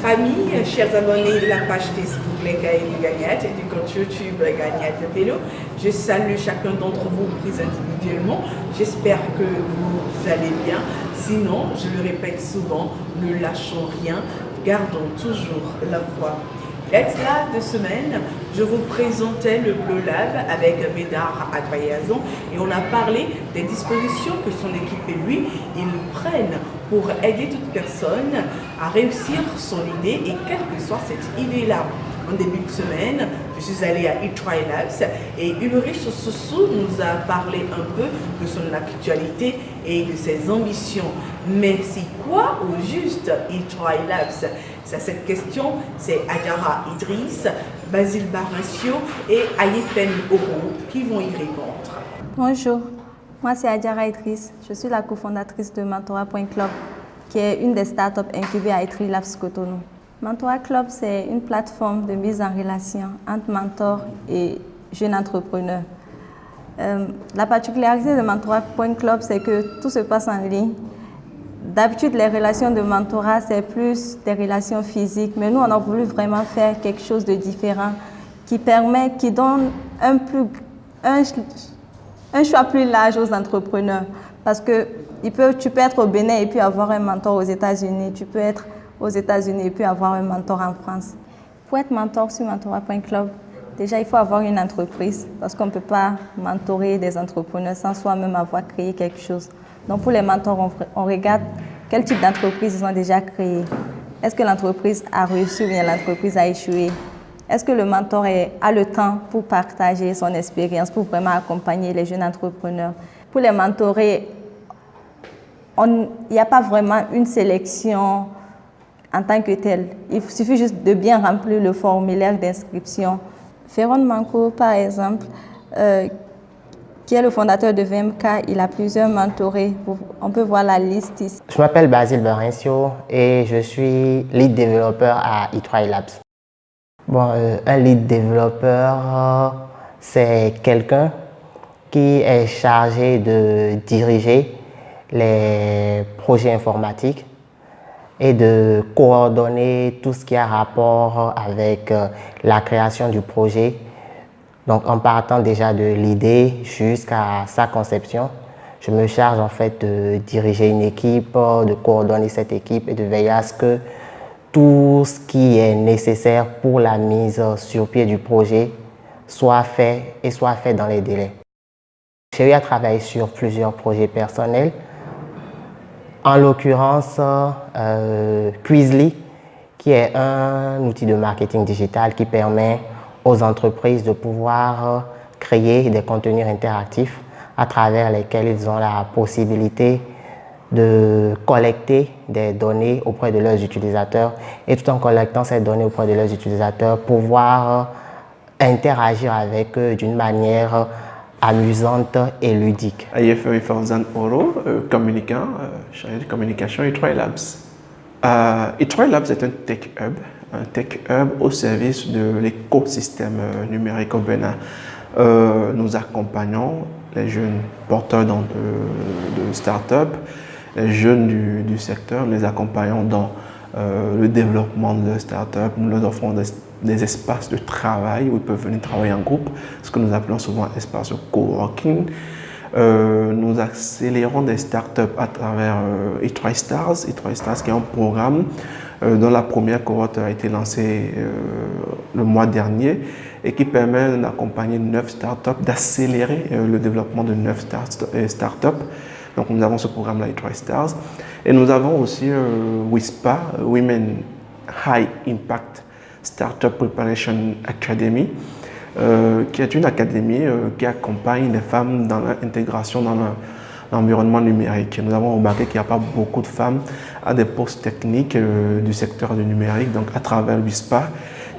amis, chers abonnés de la page Facebook Les Cahiers du Gagnat et du compte YouTube Gagnat Vélo, je salue chacun d'entre vous pris individuellement. J'espère que vous allez bien. Sinon, je le répète souvent, ne lâchons rien, gardons toujours la foi. D'être là de semaine, je vous présentais le Bleu Lab avec Bédard Advayazon et on a parlé des dispositions que son équipe et lui, ils prennent pour aider toute personne à réussir son idée et quelle que soit cette idée-là. En début de semaine, je suis allée à eTry Labs et Ulrich Sossou nous a parlé un peu de son actualité et de ses ambitions. Mais c'est quoi au juste eTry Labs? C'est cette question, c'est Adjara Idriss, Basile Barracio et Ayefen Oro qui vont y répondre. Bonjour, moi c'est Adjara Idriss, je suis la cofondatrice de Mentora.club qui est une des startups incubées à eTry Labs Cotonou. Mentora Club, c'est une plateforme de mise en relation entre mentors et jeunes entrepreneurs. La particularité de Mentora.club, c'est que tout se passe en ligne. D'habitude, les relations de mentorat, c'est plus des relations physiques, mais nous, on a voulu vraiment faire quelque chose de différent qui donne un choix plus large aux entrepreneurs. Parce que tu peux être au Bénin et puis avoir un mentor aux États-Unis, tu peux être aux États-Unis et puis avoir un mentor en France. Pour être mentor sur Mentora.club, déjà, il faut avoir une entreprise parce qu'on ne peut pas mentorer des entrepreneurs sans soi-même avoir créé quelque chose. Donc, pour les mentors, on regarde quel type d'entreprise ils ont déjà créé. Est-ce que l'entreprise a réussi ou bien l'entreprise a échoué? Est-ce que le mentor a le temps pour partager son expérience, pour vraiment accompagner les jeunes entrepreneurs? Pour les mentorer, il n'y a pas vraiment une sélection en tant que telle. Il suffit juste de bien remplir le formulaire d'inscription. Féron Manco, par exemple, qui est le fondateur de VMK, il a plusieurs mentorés. On peut voir la liste ici. Je m'appelle Basile Barracio et je suis lead développeur à eTry Labs. Bon, un lead développeur, c'est quelqu'un qui est chargé de diriger les projets informatiques et de coordonner tout ce qui a rapport avec la création du projet. Donc, en partant déjà de l'idée jusqu'à sa conception, je me charge en fait de diriger une équipe, de coordonner cette équipe et de veiller à ce que tout ce qui est nécessaire pour la mise sur pied du projet soit fait et soit fait dans les délais. J'ai eu à travailler sur plusieurs projets personnels. En l'occurrence, Quizly, qui est un outil de marketing digital qui permet aux entreprises de pouvoir créer des contenus interactifs à travers lesquels ils ont la possibilité de collecter des données auprès de leurs utilisateurs et tout en collectant ces données auprès de leurs utilisateurs, pouvoir interagir avec eux d'une manière amusante et ludique. Ayefen Oro, communicant, chargé de communication eTry Labs. eTry Labs est un tech hub au service de l'écosystème numérique au Bénin. Nous accompagnons les jeunes porteurs de start-up, les jeunes du secteur, nous les accompagnons dans le développement de leur start-up. Nous leur offrons des espaces de travail où ils peuvent venir travailler en groupe, ce que nous appelons souvent espace de coworking. Nous accélérons des startups à travers eTry Stars qui est un programme dont la première cohorte a été lancée le mois dernier et qui permet d'accompagner 9 startups, d'accélérer le développement de 9 startups. Donc nous avons ce programme-là, eTry Stars. Et nous avons aussi WISPA, Women High Impact Startup Preparation Academy, qui est une académie qui accompagne les femmes dans l'intégration dans l'environnement numérique. Nous avons remarqué qu'il n'y a pas beaucoup de femmes à des postes techniques du secteur du numérique. Donc à travers WISPA,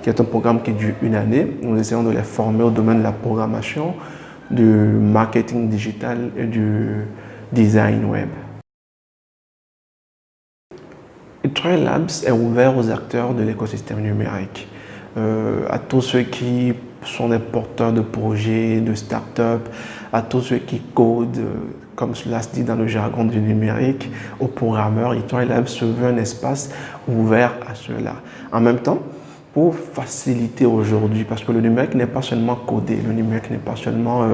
qui est un programme qui dure une année, nous essayons de les former au domaine de la programmation, du marketing digital et du design web. eTry Labs est ouvert aux acteurs de l'écosystème numérique, à tous ceux qui sont des porteurs de projets, de start-up, à tous ceux qui codent, comme cela se dit dans le jargon du numérique, aux programmeurs, eTry Labs se veut un espace ouvert à cela. En même temps, pour faciliter aujourd'hui, parce que le numérique n'est pas seulement codé, le numérique n'est pas seulement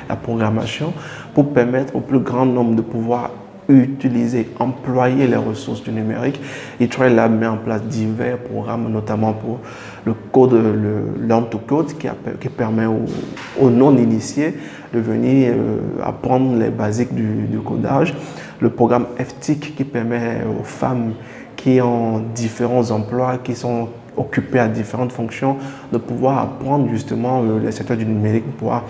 la programmation, pour permettre au plus grand nombre de pouvoir utiliser, employer les ressources du numérique, eTry Lab met en place divers programmes, notamment pour le code, le Learn to Code, qui permet aux non-initiés de venir apprendre les basiques du codage. Le programme FTIC qui permet aux femmes qui ont différents emplois, qui sont occupées à différentes fonctions, de pouvoir apprendre justement les secteurs du numérique, pour pouvoir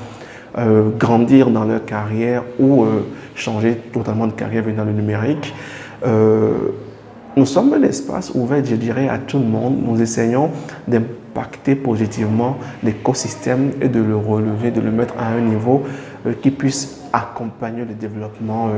grandir dans leur carrière ou changer totalement de carrière venant le numérique. Nous sommes un espace ouvert, je dirais, à tout le monde. Nous essayons d'impacter positivement l'écosystème et de le relever, de le mettre à un niveau qui puisse accompagner le développement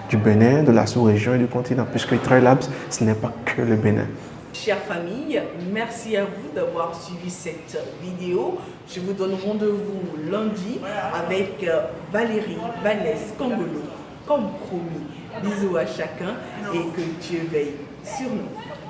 du Bénin, de la sous-région et du continent, puisque eTry Labs, ce n'est pas que le Bénin. Chère famille, merci à vous d'avoir suivi cette vidéo. Je vous donne rendez-vous lundi avec Valérie Vanessa Congolo, comme promis. Bisous à chacun et que Dieu veille sur nous.